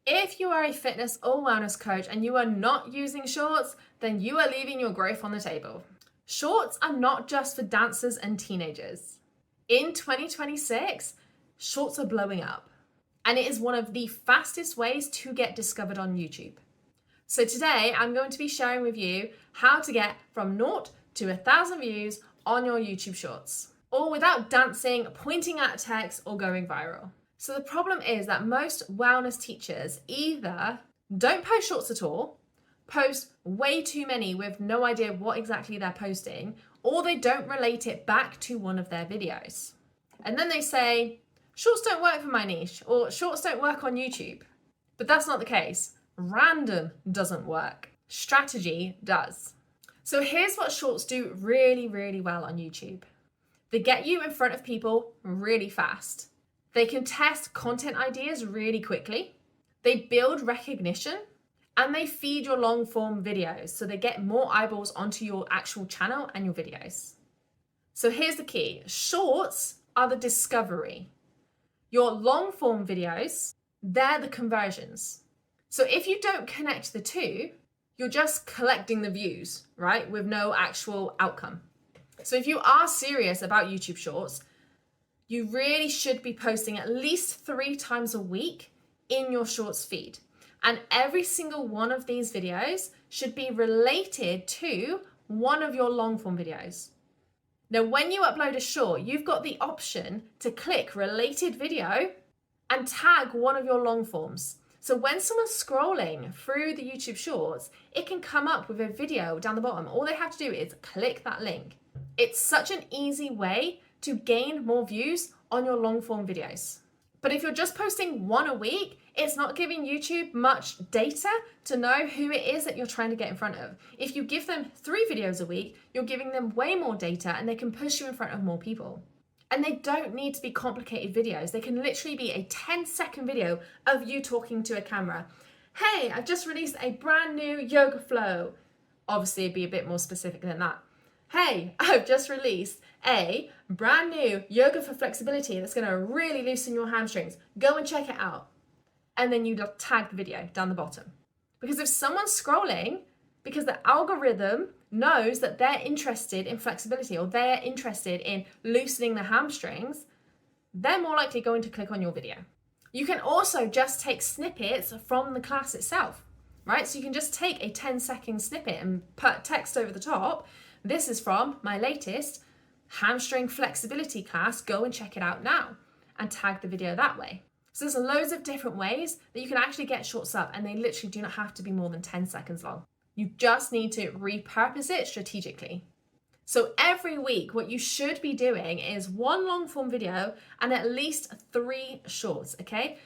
If you are a fitness or wellness coach and you are not using shorts, then you are leaving your growth on the table. Shorts are not just for dancers and teenagers. In 2026, shorts are blowing up, and it is one of the fastest ways to get discovered on YouTube. So today I'm going to be sharing with you how to get from 0 to 1,000 views on your YouTube shorts, all without dancing, pointing at text, or going viral. So the problem is that most wellness teachers either don't post shorts at all, post way too many with no idea what exactly they're posting, or they don't relate it back to one of their videos. And then they say, shorts don't work for my niche, or shorts don't work on YouTube. But that's not the case. Random doesn't work. Strategy does. So here's what shorts do really, really well on YouTube. They get you in front of people really fast. They can test content ideas really quickly. They build recognition, and they feed your long form videos. So they get more eyeballs onto your actual channel and your videos. So here's the key. Shorts are the discovery. Your long form videos, they're the conversions. So if you don't connect the two, you're just collecting the views, right? With no actual outcome. So if you are serious about YouTube Shorts, you really should be posting at least 3 times a week in your Shorts feed. And every single one of these videos should be related to one of your long form videos. Now, when you upload a short, you've got the option to click related video and tag one of your long forms. So when someone's scrolling through the YouTube Shorts, it can come up with a video down the bottom. All they have to do is click that link. It's such an easy way to gain more views on your long form videos. But if you're just posting 1 a week, it's not giving YouTube much data to know who it is that you're trying to get in front of. If you give them 3 videos a week, you're giving them way more data and they can push you in front of more people. And they don't need to be complicated videos. They can literally be a 10-second video of you talking to a camera. Hey, I've just released a brand new yoga flow. Obviously, it'd be a bit more specific than that. Hey, I've just released a brand new yoga for flexibility that's going to really loosen your hamstrings. Go and check it out. And then you tag the video down the bottom. Because if someone's scrolling, because the algorithm knows that they're interested in flexibility or they're interested in loosening the hamstrings, they're more likely going to click on your video. You can also just take snippets from the class itself, right? So you can just take a 10-second snippet and put text over the top. This is from my latest hamstring flexibility class. Go and check it out now, and tag the video that way. So there's loads of different ways that you can actually get shorts up, and they literally do not have to be more than 10 seconds long. You just need to repurpose it strategically. So every week, what you should be doing is 1 long form video and at least 3 shorts, okay?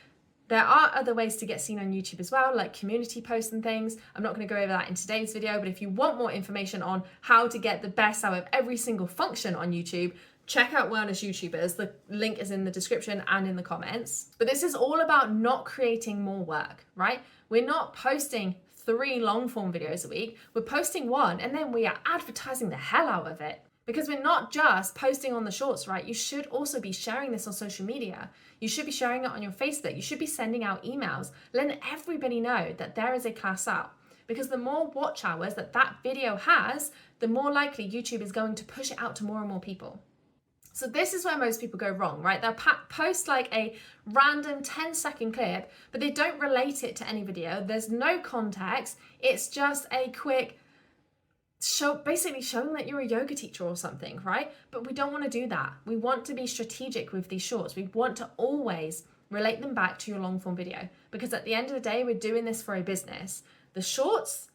There are other ways to get seen on YouTube as well, like community posts and things. I'm not going to go over that in today's video, but if you want more information on how to get the best out of every single function on YouTube, check out Wellness YouTubers. The link is in the description and in the comments. But this is all about not creating more work, right? We're not posting 3 long form videos a week. We're posting 1 and then we are advertising the hell out of it. Because we're not just posting on the shorts, right? You should also be sharing this on social media. You should be sharing it on your Facebook. You should be sending out emails, letting everybody know that there is a class out. Because the more watch hours that that video has, the more likely YouTube is going to push it out to more and more people. So this is where most people go wrong, right? They'll post like a random 10-second clip, but they don't relate it to any video. There's no context. It's just a quick basically showing that you're a yoga teacher or something, right? But we don't want to do that. We want to be strategic with these shorts. We want to always relate them back to your long form video, because at the end of the day, we're doing this for a business. The shorts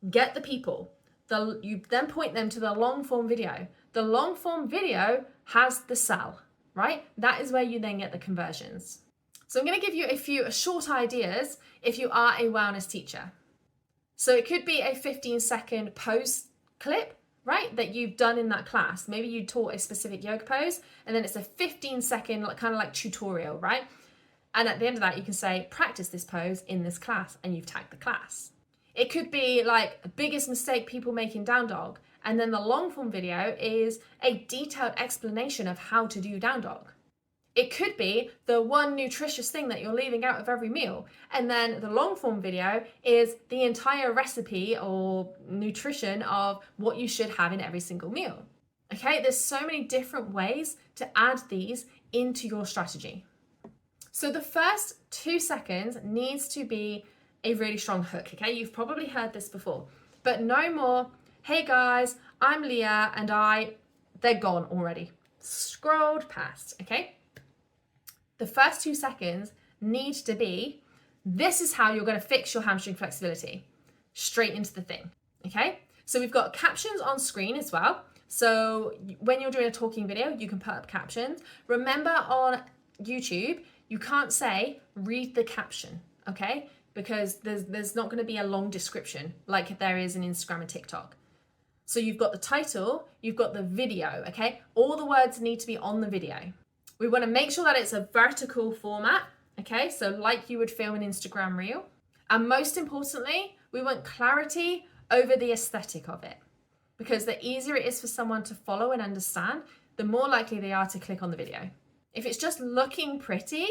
get the people. You then point them to the long form video. The long form video has the sell, right? That is where you then get the conversions. So I'm going to give you a few short ideas if you are a wellness teacher. So it could be a 15-second pose clip, right, that you've done in that class. Maybe you taught a specific yoga pose, and then it's a 15-second kind of like tutorial, right? And at the end of that, you can say, practice this pose in this class, and you've tagged the class. It could be like the biggest mistake people make in down dog, and then the long form video is a detailed explanation of how to do down dog. It could be the one nutritious thing that you're leaving out of every meal. And then the long form video is the entire recipe or nutrition of what you should have in every single meal. Okay, there's so many different ways to add these into your strategy. So the first 2 seconds needs to be a really strong hook, okay? You've probably heard this before, but no more, hey guys, I'm Leah and they're gone already. Scrolled past, okay? The first 2 seconds need to be, this is how you're going to fix your hamstring flexibility. Straight into the thing, okay? So we've got captions on screen as well. So when you're doing a talking video, you can put up captions. Remember on YouTube, you can't say, read the caption, okay? Because there's not going to be a long description like there is in Instagram and TikTok. So you've got the title, you've got the video, okay? All the words need to be on the video. We want to make sure that it's a vertical format, okay? So like you would film an Instagram reel. And most importantly, we want clarity over the aesthetic of it. Because the easier it is for someone to follow and understand, the more likely they are to click on the video. If it's just looking pretty,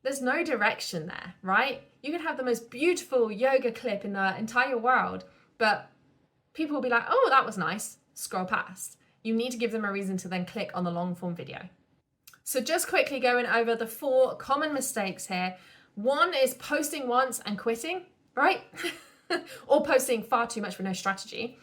there's no direction there, right? You can have the most beautiful yoga clip in the entire world, but people will be like, oh, that was nice, scroll past. You need to give them a reason to then click on the long form video. So just quickly going over the 4 common mistakes here. 1 is posting once and quitting, right? Or posting far too much with no strategy.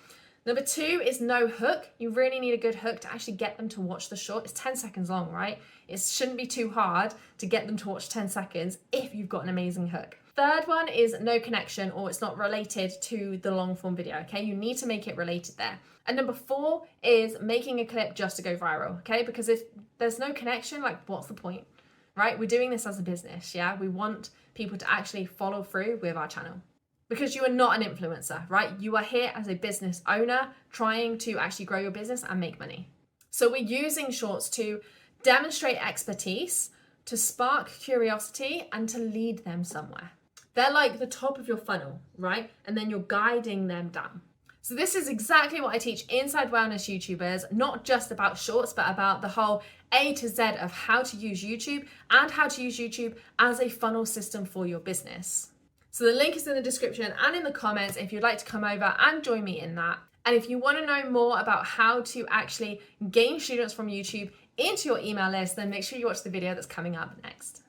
Number 2 is no hook. You really need a good hook to actually get them to watch the short. It's 10 seconds long, right? It shouldn't be too hard to get them to watch 10 seconds if you've got an amazing hook. 3rd one is no connection, or it's not related to the long form video, okay? You need to make it related there. And number 4 is making a clip just to go viral, okay? Because if there's no connection, like what's the point, right? We're doing this as a business, yeah? We want people to actually follow through with our channel. Because you are not an influencer, right? You are here as a business owner trying to actually grow your business and make money. So we're using shorts to demonstrate expertise, to spark curiosity, and to lead them somewhere. They're like the top of your funnel, right? And then you're guiding them down. So this is exactly what I teach inside Wellness YouTubers, not just about shorts, but about the whole A to Z of how to use YouTube and how to use YouTube as a funnel system for your business. So the link is in the description and in the comments if you'd like to come over and join me in that. And if you want to know more about how to actually gain students from YouTube into your email list, then make sure you watch the video that's coming up next.